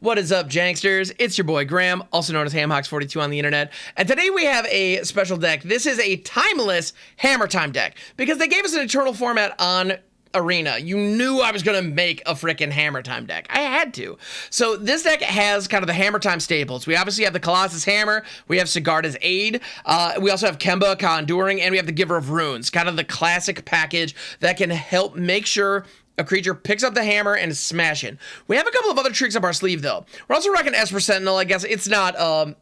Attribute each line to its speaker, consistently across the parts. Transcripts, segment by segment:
Speaker 1: What is up, Janksters? It's your boy Graham, also known as HamHawks42 on the internet, and today we have a special deck. This is a timeless Hammer Time deck, because they gave us an Eternal format on Arena. You knew I was going to make a frickin' Hammer Time deck. I had to. So this deck has kind of the Hammer Time staples. We obviously have the Colossus Hammer, we have Sigarda's Aid, we also have Kemba, Conduring, and we have the Giver of Runes, kind of the classic package that can help make sure a creature picks up the hammer and is smashing. We have a couple of other tricks up our sleeve, though. We're also rocking Esper Sentinel. I guess it's not,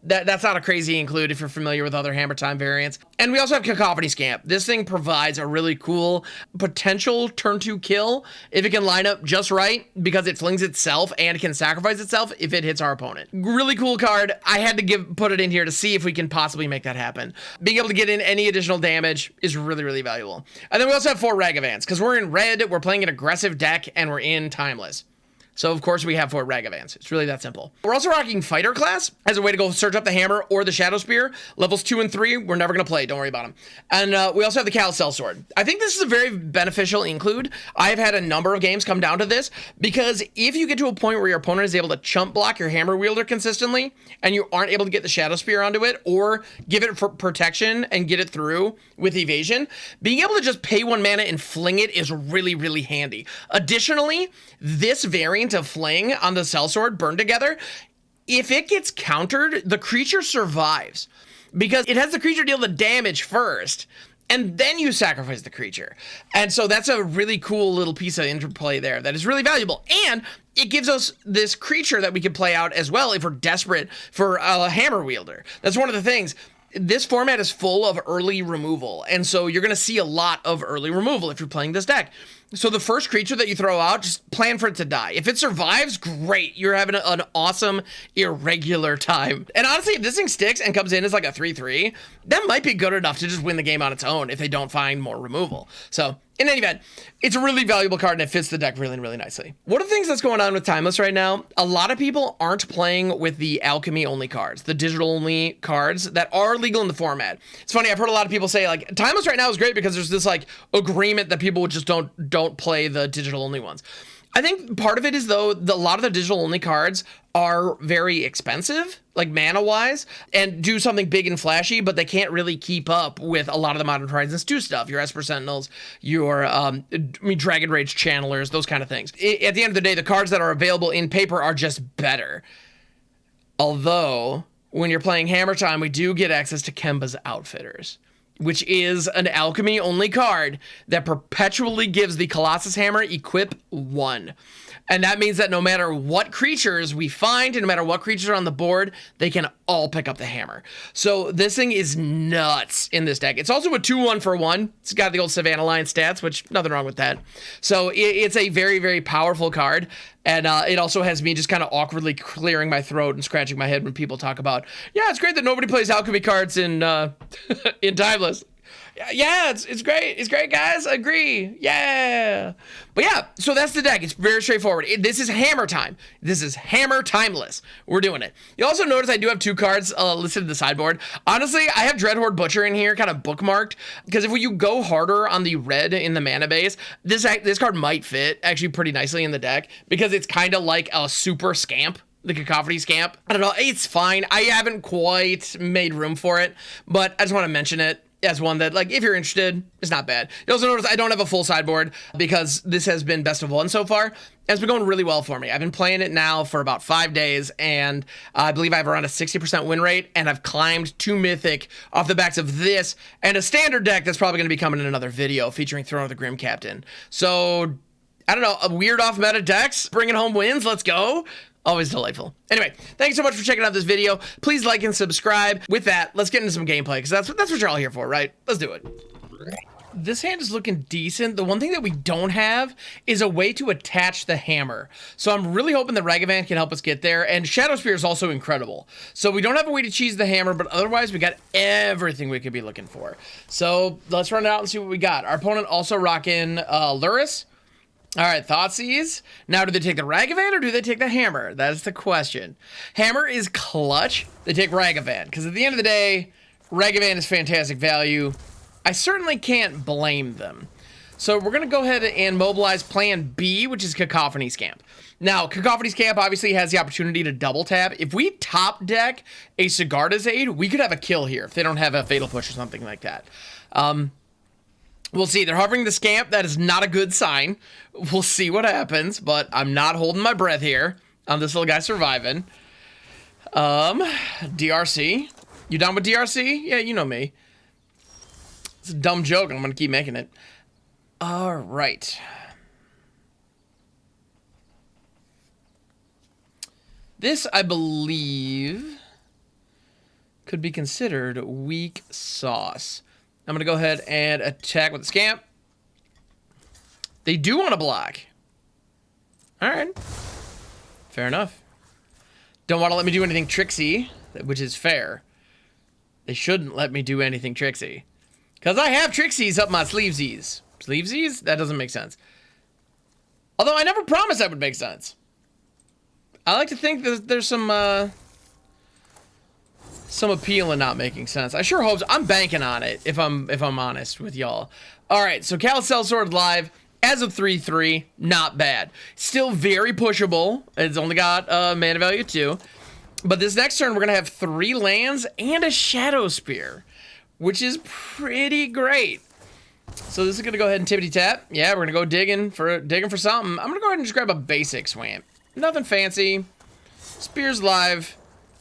Speaker 1: that's not a crazy include if you're familiar with other Hammer Time variants. And we also have Cacophony Scamp. This thing provides a really cool potential turn 2 kill if it can line up just right, because it flings itself and can sacrifice itself if it hits our opponent. Really cool card. I had to put it in here to see if we can possibly make that happen. Being able to get in any additional damage is really, really valuable. And then we also have 4 Ragavans, because we're in red, we're playing an aggressive deck, and we're in Timeless. So, of course, we have 4 Ragavans. It's really that simple. We're also rocking Fighter class as a way to go search up the Hammer or the Shadow Spear. Levels 2 and 3, we're never going to play. Don't worry about them. And we also have the Callous Sellsword. I think this is a very beneficial include. I've had a number of games come down to this, because if you get to a point where your opponent is able to chump block your Hammer Wielder consistently, and you aren't able to get the Shadow Spear onto it, or give it for protection and get it through with evasion, being able to just pay 1 mana and fling it is really, really handy. Additionally, this variant of fling on the Sellsword, Burn Together, if it gets countered, the creature survives, because it has the creature deal the damage first, and then you sacrifice the creature. And so that's a really cool little piece of interplay there that is really valuable. And it gives us this creature that we can play out as well if we're desperate for a Hammer Wielder. That's one of the things. This format is full of early removal, and so you're going to see a lot of early removal if you're playing this deck. So the first creature that you throw out, just plan for it to die. If it survives, great. You're having an awesome, irregular time. And honestly, if this thing sticks and comes in as like a 3/3, that might be good enough to just win the game on its own if they don't find more removal. So in any event, it's a really valuable card and it fits the deck really, really nicely. One of the things that's going on with Timeless right now, a lot of people aren't playing with the alchemy only cards, the digital only cards that are legal in the format. It's funny, I've heard a lot of people say like, Timeless right now is great because there's this like agreement that people just don't play the digital only ones. I think part of it is, though, a lot of the digital only cards are very expensive, like mana wise, and do something big and flashy, but they can't really keep up with a lot of the Modern Horizons 2 stuff. Your Esper Sentinels, your Dragon Rage Channelers, those kind of things. At the end of the day, the cards that are available in paper are just better. Although, when you're playing Hammer Time, we do get access to Kemba's Outfitters, which is an alchemy only card that perpetually gives the Colossus Hammer equip 1. And that means that no matter what creatures we find, and no matter what creatures are on the board, they can all pick up the hammer. So this thing is nuts in this deck. It's also a 2/1 for 1. It's got the old Savannah Lion stats, which nothing wrong with that. So it's a very, very powerful card. And it also has me just kind of awkwardly clearing my throat and scratching my head when people talk about, yeah, it's great that nobody plays alchemy cards in in Timeless. Yeah, it's great. It's great, guys. Agree. Yeah. But yeah, so that's the deck. It's very straightforward. This is Hammer Time. This is Hammer Timeless. We're doing it. You also notice I do have 2 cards listed in the sideboard. Honestly, I have Dreadhorde Butcher in here kind of bookmarked, because if you go harder on the red in the mana base, this card might fit actually pretty nicely in the deck, because it's kind of like a super scamp. The Cacophony Scamp. I don't know. It's fine. I haven't quite made room for it, but I just want to mention it as one that, like, if you're interested, it's not bad. You also notice I don't have a full sideboard because this has been best of 1 so far. And it's been going really well for me. I've been playing it now for about 5 days, and I believe I have around a 60% win rate, and I've climbed 2 Mythic off the backs of this and a standard deck that's probably going to be coming in another video featuring Throne of the Grim Captain. So, I don't know, a weird off-meta decks, bringing home wins, let's go. Always delightful. Anyway, thanks so much for checking out this video. Please like and subscribe. With that, let's get into some gameplay, because that's what you're all here for, right? Let's do it. This hand is looking decent. The one thing that we don't have is a way to attach the hammer. So I'm really hoping that Ragavan can help us get there. And Shadow Spear is also incredible. So we don't have a way to cheese the hammer, but otherwise we got everything we could be looking for. So let's run it out and see what we got. Our opponent also rocking Lurrus. All right, Thoughtseize. Now, do they take the Ragavan or do they take the Hammer? That is the question. Hammer is clutch. They take Ragavan, because at the end of the day, Ragavan is fantastic value. I certainly can't blame them. So we're going to go ahead and mobilize plan B, which is Cacophony's Camp. Now, Cacophony's Camp obviously has the opportunity to double tap. If we top deck a Sigarda's Aid, we could have a kill here if they don't have a Fatal Push or something like that. We'll see. They're hovering the Scamp. That is not a good sign. We'll see what happens, but I'm not holding my breath here on this little guy surviving. DRC. You done with DRC? Yeah, you know me. It's a dumb joke. I'm going to keep making it. All right. This, I believe, could be considered weak sauce. I'm going to go ahead and attack with the Scamp. They do want to block. All right. Fair enough. Don't want to let me do anything tricksy, which is fair. They shouldn't let me do anything tricksy. Because I have tricksies up my sleevesies. Sleevesies? That doesn't make sense. Although I never promised that would make sense. I like to think that there's some appeal in not making sense. I sure hope so. I'm banking on it, if I'm honest with y'all. All right, so Callous Sellsword live as of 3/3, not bad. Still very pushable. It's only got mana value 2. But this next turn, we're gonna have 3 lands and a Shadow Spear, which is pretty great. So this is gonna go ahead and tippity tap. Yeah, we're gonna go digging for something. I'm gonna go ahead and just grab a basic swamp. Nothing fancy. Spear's live.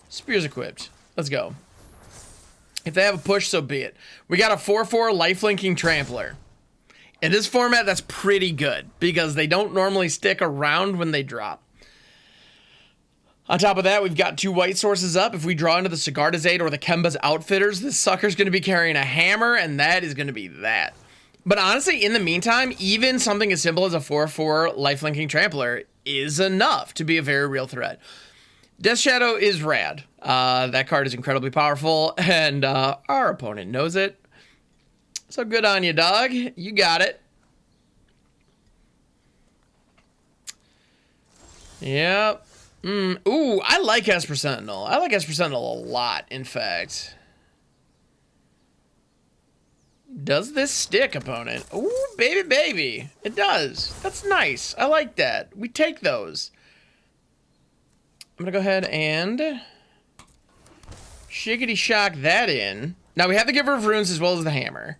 Speaker 1: Spear's equipped. Let's go. If they have a push, so be it. We got a 4/4 lifelinking trampler. In this format, that's pretty good because they don't normally stick around when they drop. On top of that, we've got 2 white sources up. If we draw into the Sigarda's Aid or the Kemba's Outfitters, this sucker's going to be carrying a hammer, and that is going to be that. But honestly, in the meantime, even something as simple as a 4/4 lifelinking trampler is enough to be a very real threat. Death Shadow is rad. That card is incredibly powerful, and our opponent knows it. So good on you, dog. You got it. Yep. Ooh, I like Esper Sentinel. I like Esper Sentinel a lot, in fact. Does this stick, opponent? Ooh, baby, baby. It does. That's nice. I like that. We take those. I'm going to go ahead and shiggity shock that in. Now, we have the Giver of Runes as well as the Hammer.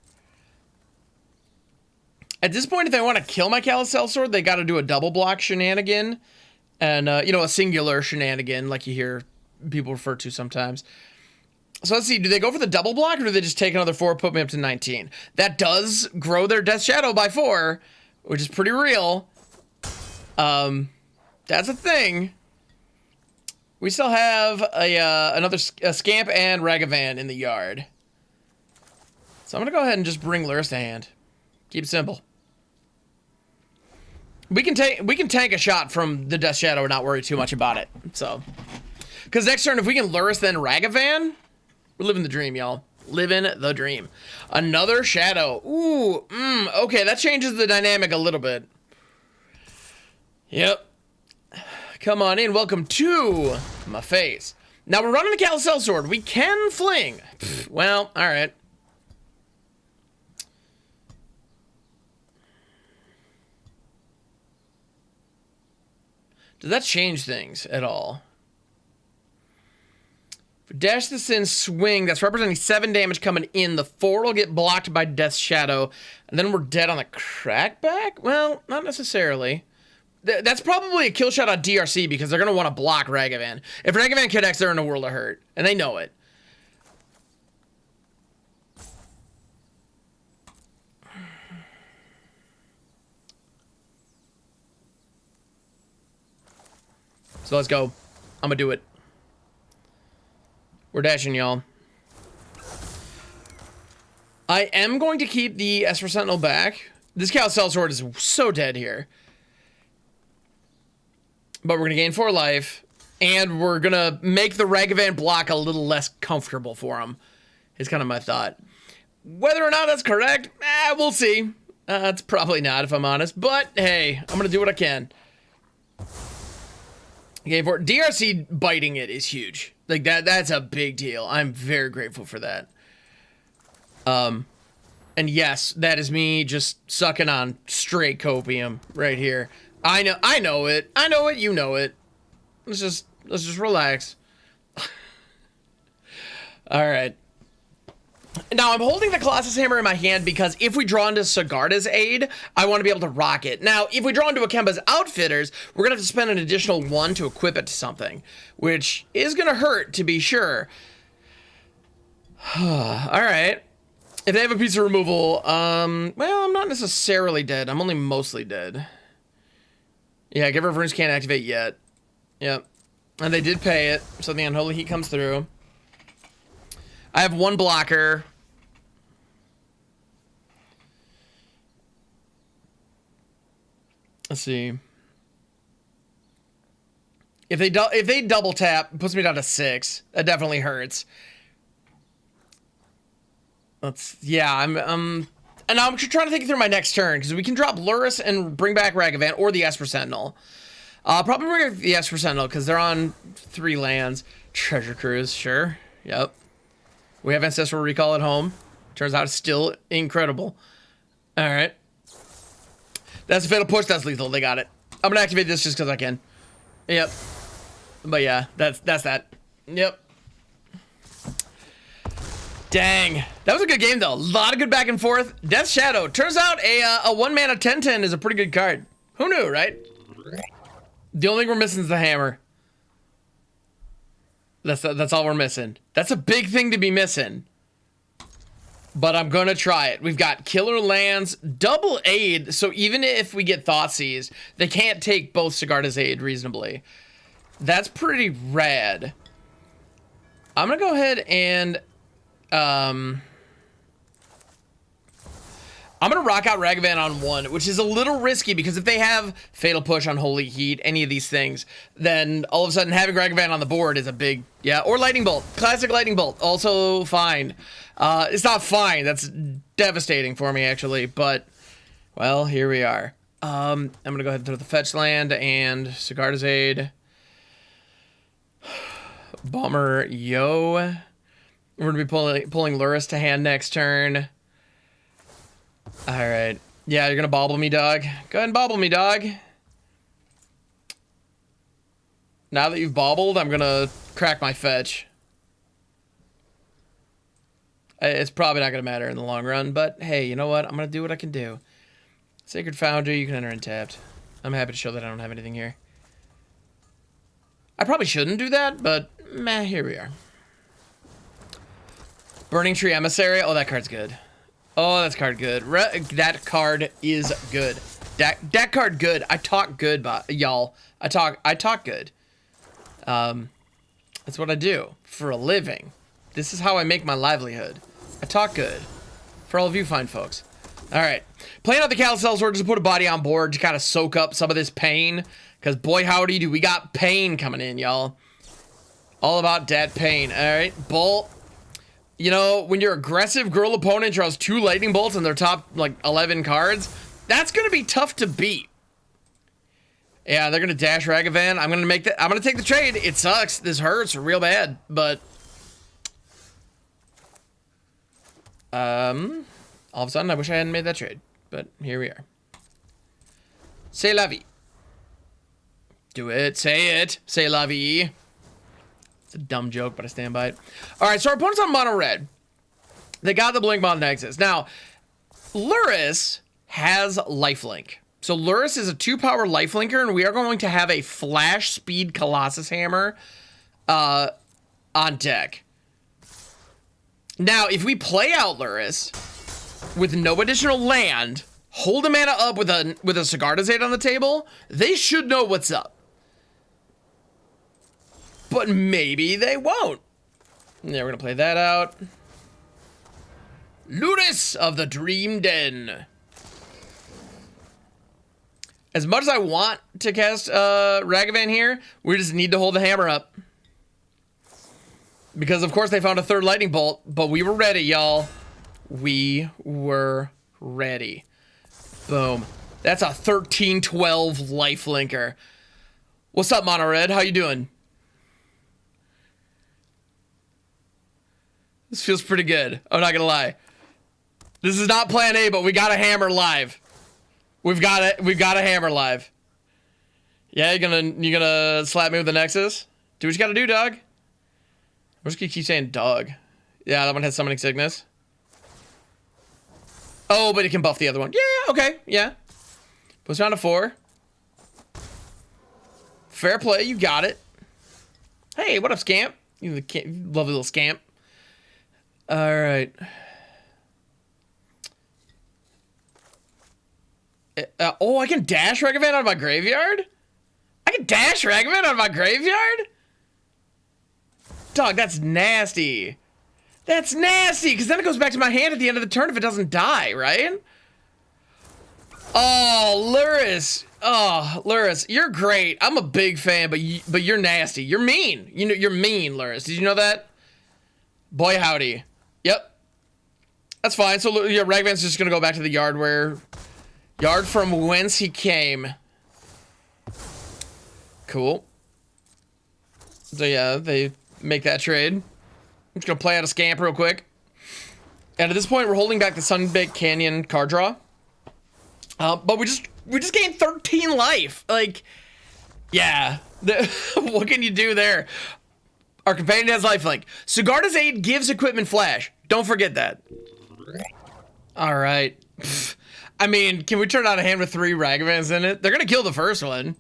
Speaker 1: At this point, if they want to kill my Callous Sellsword, they got to do a double block shenanigan. And, you know, a singular shenanigan, like you hear people refer to sometimes. So let's see, do they go for the double block, or do they just take another 4, put me up to 19? That does grow their Death Shadow by 4, which is pretty real. That's a thing. We still have another Scamp and Ragavan in the yard. So I'm going to go ahead and just bring Lurrus to hand. Keep it simple. We can tank a shot from the Death Shadow and not worry too much about it. So, because next turn, if we can Lurrus then Ragavan, we're living the dream, y'all. Living the dream. Another Shadow. Ooh, okay, that changes the dynamic a little bit. Yep. Come on in. Welcome to my face. Now we're running the Callous Sellsword. We can fling. Well, all right. Does that change things at all? If we dash this in, swing, that's representing 7 damage coming in. The 4 will get blocked by Death's Shadow, and then we're dead on the crackback? Well, not necessarily. That's probably a kill shot on DRC because they're going to want to block Ragavan. If Ragavan connects, they're in a world of hurt, and they know it. So let's go. I'm gonna do it. We're dashing, y'all. I am going to keep the Esper Sentinel back. This Callous Sellsword is so dead here. But we're gonna gain 4 life, and we're gonna make the Ragavan block a little less comfortable for him. Is kind of my thought. Whether or not that's correct, we'll see. It's probably not, if I'm honest. But hey, I'm gonna do what I can. Okay, for DRC biting it is huge. Like that's a big deal. I'm very grateful for that. And yes, that is me just sucking on straight copium right here. I know it. I know it, you know it. Let's just relax. All right. Now, I'm holding the Colossus Hammer in my hand because if we draw into Sigarda's aid, I want to be able to rock it. Now, if we draw into a Kemba's Outfitters, we're going to have to spend an additional 1 to equip it to something, which is going to hurt, to be sure. All right. If they have a piece of removal, well, I'm not necessarily dead. I'm only mostly dead. Yeah, Giver of Runes can't activate yet. Yep. And they did pay it, so the Unholy Heat comes through. I have 1 blocker. Let's see. If they double tap, it puts me down to 6. That definitely hurts. And I'm trying to think through my next turn because we can drop Lurrus and bring back Ragavan or the Esper Sentinel. Probably bring back the Esper Sentinel because they're on 3 lands. Treasure Cruise, sure. Yep. We have Ancestral Recall at home. Turns out it's still incredible. All right. That's a Fatal Push. That's lethal. They got it. I'm going to activate this just because I can. Yep. But yeah, that's that. Yep. Dang. That was a good game, though. A lot of good back and forth. Death Shadow. Turns out a 1-mana 10/10 is a pretty good card. Who knew, right? The only thing we're missing is the hammer. That's all we're missing. That's a big thing to be missing. But I'm going to try it. We've got killer lands, double aid. So even if we get Thoughtseize, they can't take both Sigarda's aid reasonably. That's pretty rad. I'm going to go ahead and... I'm going to rock out Ragavan on 1, which is a little risky because if they have Fatal Push, Unholy Heat, any of these things, then all of a sudden having Ragavan on the board is a big, yeah, or Lightning Bolt. Classic Lightning Bolt, also fine. It's not fine, that's devastating for me actually, but, well, here we are. I'm going to go ahead and throw the Fetch Land and Sigarda's Aid. Bummer, yo. We're going to be pulling Lurrus to hand next turn. All right. Yeah, you're going to bobble me, dog. Go ahead and bobble me, dog. Now that you've bobbled, I'm going to crack my fetch. It's probably not going to matter in the long run, but hey, you know what? I'm going to do what I can do. Sacred Foundry, you can enter untapped. I'm happy to show that I don't have anything here. I probably shouldn't do that, but meh, here we are. Burning Tree Emissary. Oh, that card's good. Oh, that's card good. That card is good. That card good. I talk good, y'all. I talk good. That's what I do for a living. This is how I make my livelihood. I talk good. For all of you fine folks. All right. Playing out the Callous Sellsword just to put a body on board to kind of soak up some of this pain. Because boy, howdy do we got pain coming in, y'all. All about that pain. All right. Bolt. You know, when your aggressive girl opponent draws 2 lightning bolts in their top, like, 11 cards, that's going to be tough to beat. Yeah, they're going to dash Ragavan. I'm going to take the trade. It sucks. This hurts real bad, but... all of a sudden, I wish I hadn't made that trade, but here we are. C'est la vie. Do it. Say it. C'est la vie. It's a dumb joke, but I stand by it. All right, so our opponent's on mono red. They got the Blink Moth Nexus. Now, Lurrus has lifelink. So Lurrus is a 2-power lifelinker, and we are going to have a flash speed Colossus Hammer on deck. Now, if we play out Lurrus with no additional land, hold a mana up with a Sigarda's Aid on the table, they should know what's up. But maybe they won't. Yeah, we're gonna play that out. Lurrus of the Dream Den. As much as I want to cast Ragavan here, we just need to hold the hammer up. Because of course they found a 3rd lightning bolt, but we were ready, y'all. We were ready. Boom. That's a 13-12 lifelinker. What's up, Mono Red? How you doing? This feels pretty good. I'm not gonna lie. This is not plan A, but we got a hammer live. We've got it. We've got a hammer live. Yeah, you gonna slap me with the Nexus? Do what you gotta do, dog. I'm just gonna keep saying dog. Yeah, that one has summoning sickness. Oh, but it can buff the other one. Yeah, okay, yeah. Puts down to 4. Fair play, you got it. Hey, what up, scamp? You lovely little scamp. All right. Oh, I can dash Ragavan out of my graveyard? I can dash Ragavan out of my graveyard? Dog, that's nasty. That's nasty, because then it goes back to my hand at the end of the turn if it doesn't die, right? Oh, Lurrus. Oh, Lurrus, you're great. I'm a big fan, but you're nasty. You're mean. You know, you're mean, Lurrus. Did you know that? Boy, howdy. Yep. That's fine. So, yeah, Ragavan's just going to go back to the yard from whence he came. Cool. So, yeah, they make that trade. I'm just going to play out a scamp real quick. And at this point, we're holding back the Sunbaked Canyon card draw. But we just gained 13 life. Like, yeah. What can you do there? Our companion has lifelink. Sigarda's aid gives equipment flash. Don't forget that. All right. I mean, can we turn out a hand with 3 Ragavans in it? They're going to kill the first one.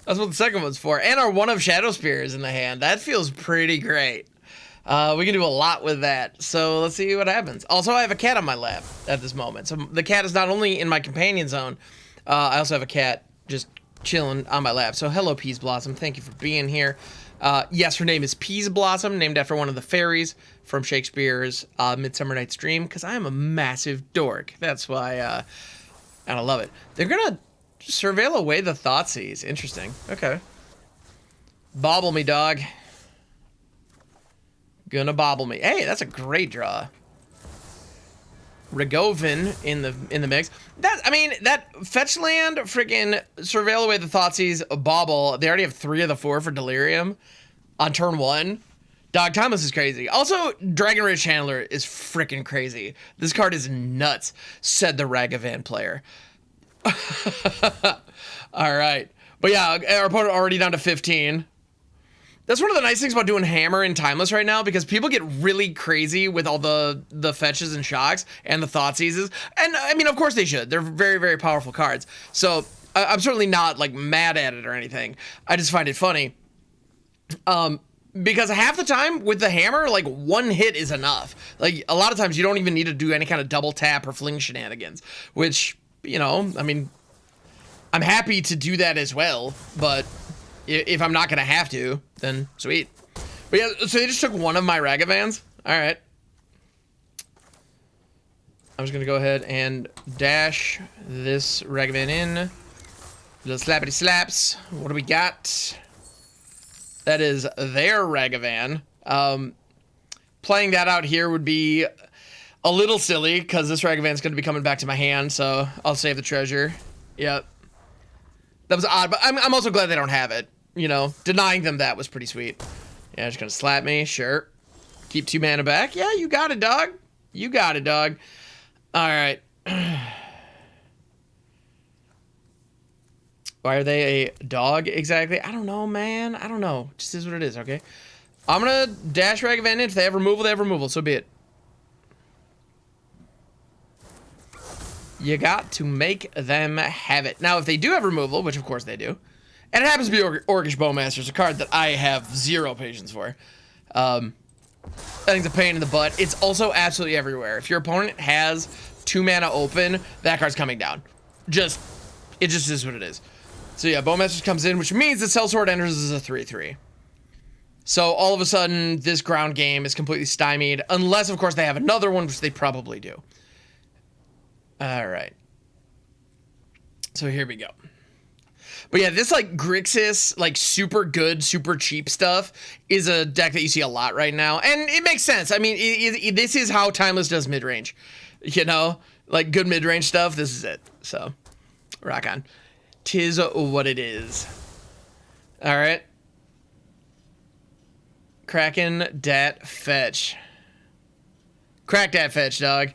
Speaker 1: That's what the second one's for. And our one of Shadow Spear is in the hand. That feels pretty great. We can do a lot with that. So let's see what happens. Also, I have a cat on my lap at this moment. So the cat is not only in my companion zone, I also have a cat just chilling on my lap. So hello, Peas Blossom. Thank you for being here. Yes, her name is Peas Blossom, named after one of the fairies from Shakespeare's Midsummer Night's Dream, because I am a massive dork. That's why, and I love it. They're going to surveil away the Thoughtseize. Interesting. Okay. Bobble me, dog. Gonna bobble me. Hey, that's a great draw. Ragavan in the mix. That fetch land, freaking surveil away the Thoughtseize, bobble. They already have 3 of the 4 for Delirium on turn 1. Dog, Timeless is crazy. Also, Dragon Rage Handler is freaking crazy. This card is nuts, said the Ragavan player. All right. But yeah, our opponent already down to 15. That's one of the nice things about doing Hammer and Timeless right now, because people get really crazy with all the fetches and shocks and the Thoughtseizes. And, I mean, of course they should. They're very, very powerful cards. So, I'm certainly not, like, mad at it or anything. I just find it funny. Because half the time with the Hammer, like, 1 hit is enough. Like, a lot of times you don't even need to do any kind of double tap or fling shenanigans. Which, you know, I mean, I'm happy to do that as well, but if I'm not gonna have to, then sweet. But yeah, so they just took one of my Ragavans. All right. I'm just gonna go ahead and dash this Ragavan in. Little slappity slaps. What do we got? That is their Ragavan. Playing that out here would be a little silly, because this Ragavan's gonna be coming back to my hand, so I'll save the treasure. Yep. That was odd, but I'm also glad they don't have it. You know, denying them that was pretty sweet. Yeah, just gonna slap me, sure. Keep 2 mana back. Yeah, you got it, dog. You got it, dog. All right. Why are they a dog exactly? I don't know, man. I don't know. Just is what it is, okay? I'm gonna dash Ragavan in. If they have removal, they have removal. So be it. You got to make them have it. Now, if they do have removal, which of course they do, and it happens to be Orcish Bowmaster's, a card that I have 0 patience for. I think it's a pain in the butt. It's also absolutely everywhere. If your opponent has 2 mana open, that card's coming down. It just is what it is. So yeah, Bowmaster comes in, which means that Sellsword enters as a 3/3. So all of a sudden, this ground game is completely stymied, unless of course they have another one, which they probably do. All right. So here we go. But yeah, this like Grixis, like super good, super cheap stuff is a deck that you see a lot right now. And it makes sense. I mean, this is how Timeless does mid-range. You know, like good mid-range stuff, this is it. So, rock on. 'Tis what it is. All right. Kraken dat fetch. Crack that fetch, dog.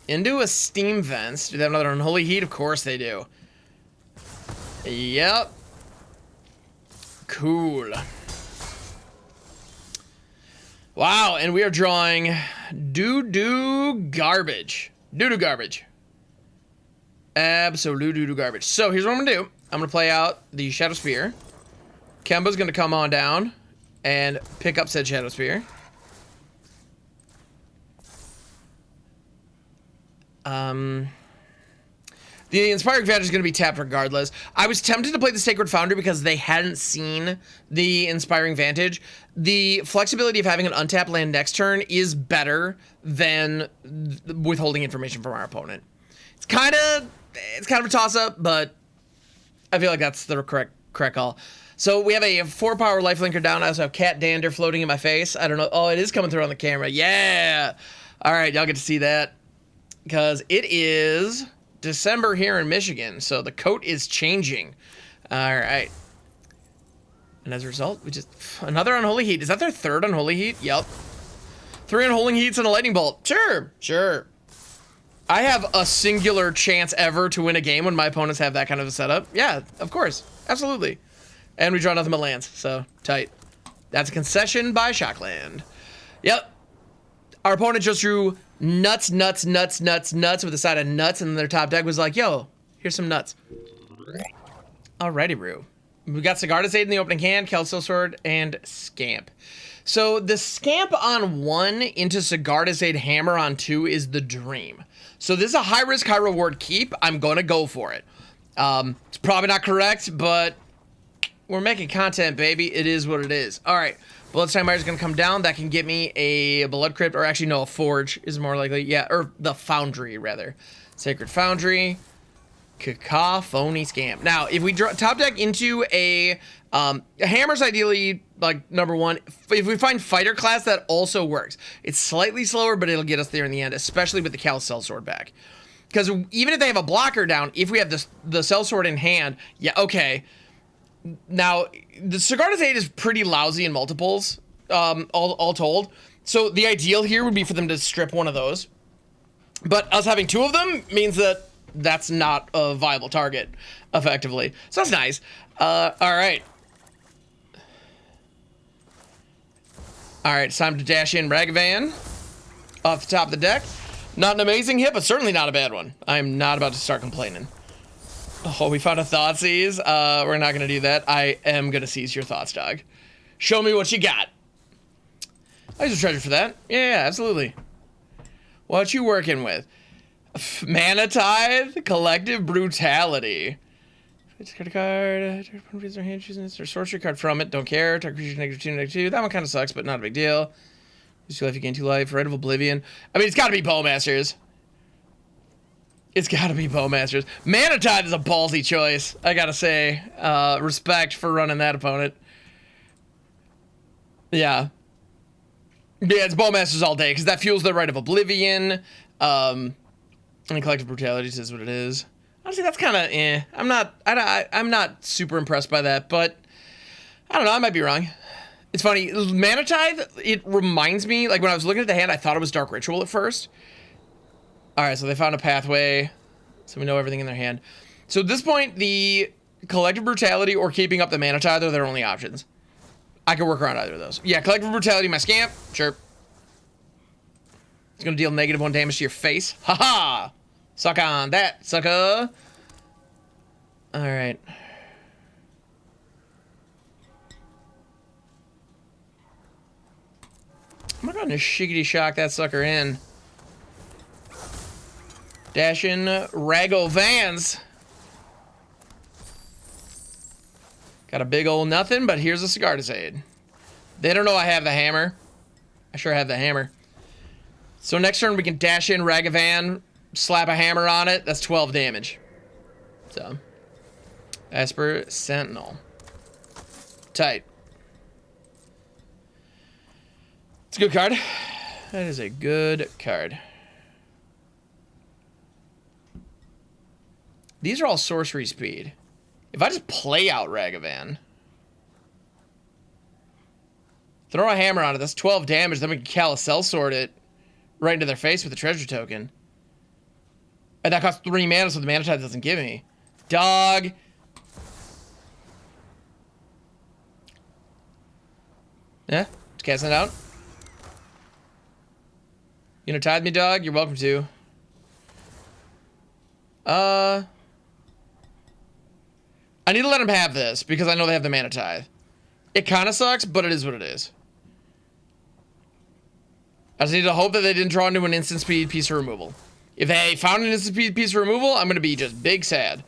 Speaker 1: Into a steam vents. Do they have another Unholy Heat? Of course they do. Yep. Cool. Wow, and we are drawing doo-doo garbage. Doo-doo garbage. Absolute doo-doo garbage. So here's what I'm gonna do. I'm gonna play out the Shadow Spear. Kemba's gonna come on down and pick up said Shadow Spear. The Inspiring Vantage is going to be tapped regardless. I was tempted to play the Sacred Foundry because they hadn't seen the Inspiring Vantage. The flexibility of having an untapped land next turn is better than withholding information from our opponent. It's kind of a toss-up, but I feel like that's the correct call. So we have a 4-power lifelinker down. I also have Cat Dander floating in my face. I don't know. Oh, it is coming through on the camera. Yeah. All right, y'all get to see that because it is December here in Michigan, so the coat is changing. All right. And as a result, we just... Another Unholy Heat. Is that their third Unholy Heat? Yep. 3 Unholy Heats and a Lightning Bolt. Sure, sure. I have a singular chance ever to win a game when my opponents have that kind of a setup. Yeah, of course. Absolutely. And we draw nothing but lands, so tight. That's a concession by Shockland. Yep. Our opponent just drew nuts with a side of nuts, and their top deck was like, yo, here's some nuts. Alrighty, Rue. We got Sigarda's Aid in the opening hand, Callous Sellsword, and Scamp. So the Scamp on 1 into Sigarda's Aid Hammer on 2 is the dream. So this is a high-risk, high-reward keep. I'm going to go for it. It's probably not correct, but we're making content, baby. It is what it is. All right. Bloodstone Mire is going to come down. That can get me a Blood Crypt, or actually, no, a Forge is more likely. Yeah, or the Foundry, rather. Sacred Foundry. Cacophony Scamp. Now, if we draw top deck into a Hammer's ideally, like, #1. If we find Fighter class, that also works. It's slightly slower, but it'll get us there in the end, especially with the Callous Sellsword back. Because even if they have a blocker down, if we have the Sellsword in hand, yeah, okay. Now, the Sigarda's Aid is pretty lousy in multiples, all told. So the ideal here would be for them to strip one of those. But us having 2 of them means that that's not a viable target, effectively. So that's nice. All right. All right, it's time to dash in Ragavan off the top of the deck. Not an amazing hit, but certainly not a bad one. I'm not about to start complaining. Oh, we found a Thought Seize. We're not going to do that. I am going to seize your thoughts, dog. Show me what you got. I use a treasure for that. Yeah, absolutely. What you working with? Mana Tithe, Collective Brutality. Discard a card. Their hand choosing this or sorcery card from it. Don't care. Target creature -2/-2. That one kind of sucks, but not a big deal. Use 2 life, you gain 2 life. Rite of Oblivion. I mean, it's got to be Bowmasters. It's got to be Bowmasters. Mana Tithe is a ballsy choice, I gotta say. Respect for running that opponent. Yeah. Yeah, it's Bowmasters all day, because that fuels the Rite of Oblivion. And Collective Brutality is what it is. Honestly, that's kind of eh. I'm not super impressed by that, but I don't know, I might be wrong. It's funny, Mana Tithe, it reminds me, like when I was looking at the hand, I thought it was Dark Ritual at first. Alright, so they found a pathway, so we know everything in their hand. So at this point, the Collective Brutality or keeping up the Mana Tithe are their only options. I could work around either of those. Yeah, Collective Brutality, my Scamp, sure. It's gonna deal -1 damage to your face. Haha! Suck on that, sucker! Alright. I'm gonna shiggity shock that sucker in. Dash in Ragavans. Got a big old nothing, but here's a Sigarda's Aid. They don't know I have the hammer. I sure have the hammer. So next turn we can dash in Ragavan, slap a hammer on it. That's 12 damage. So, Esper Sentinel. Tight. It's a good card. That is a good card. These are all sorcery speed. If I just play out Ragavan, throw a hammer on it, that's 12 damage, then we can Callous Sellsword it right into their face with a treasure token. And that costs 3 mana, so the mana tide doesn't give me. Dog. Yeah, just casting it out. You gonna tithe me, dog? You're welcome to. I need to let him have this because I know they have the mana tithe. It kind of sucks, but it is what it is. I just need to hope that they didn't draw into an instant speed piece of removal. If they found an instant speed piece of removal, I'm gonna be just big sad.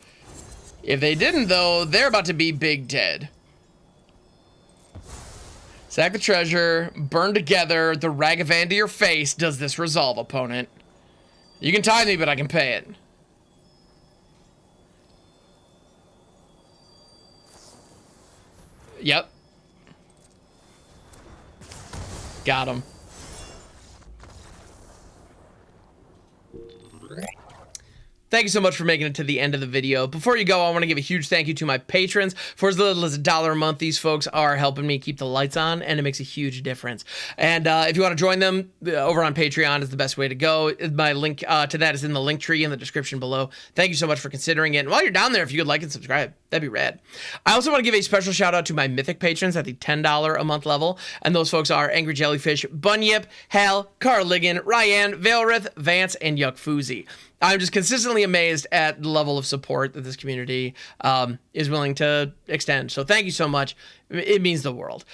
Speaker 1: If they didn't, though, they're about to be big dead. Sack the treasure, burn together, the Ragavan to your face. Does this resolve, opponent? You can tithe me, but I can pay it. Yep. Got him. Thank you so much for making it to the end of the video. Before you go, I want to give a huge thank you to my patrons. For as little as $1 a month, these folks are helping me keep the lights on, and it makes a huge difference. And if you want to join them, over on Patreon is the best way to go. My link to that is in the link tree in the description below. Thank you so much for considering it. And while you're down there, if you could like and subscribe, that'd be rad. I also want to give a special shout out to my Mythic patrons at the $10 a month level. And those folks are Angry Jellyfish, Bunyip, Hal, Carligan, Ryan, Vailrith, Vance, and Yuck Foozy. I'm just consistently amazed at the level of support that this community is willing to extend. So thank you so much. It means the world.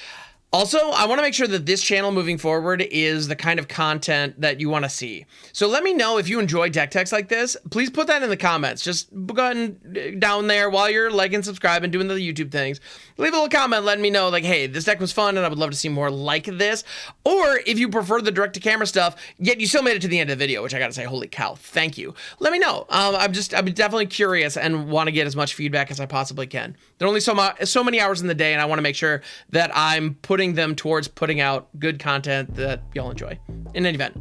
Speaker 1: Also, I want to make sure that this channel moving forward is the kind of content that you want to see. So let me know if you enjoy deck techs like this. Please put that in the comments. Just go ahead and down there while you're liking, subscribing, doing the YouTube things. Leave a little comment letting me know, like, hey, this deck was fun and I would love to see more like this. Or if you prefer the direct-to-camera stuff, yet you still made it to the end of the video, which I gotta say, holy cow, thank you. Let me know. I'm definitely curious and want to get as much feedback as I possibly can. There are only so many hours in the day, and I want to make sure that I'm putting them towards putting out good content that y'all enjoy. In any event,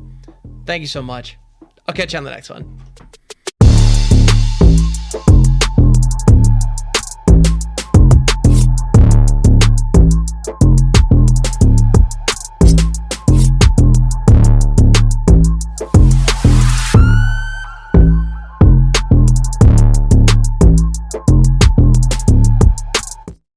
Speaker 1: thank you so much. I'll catch you on the next one.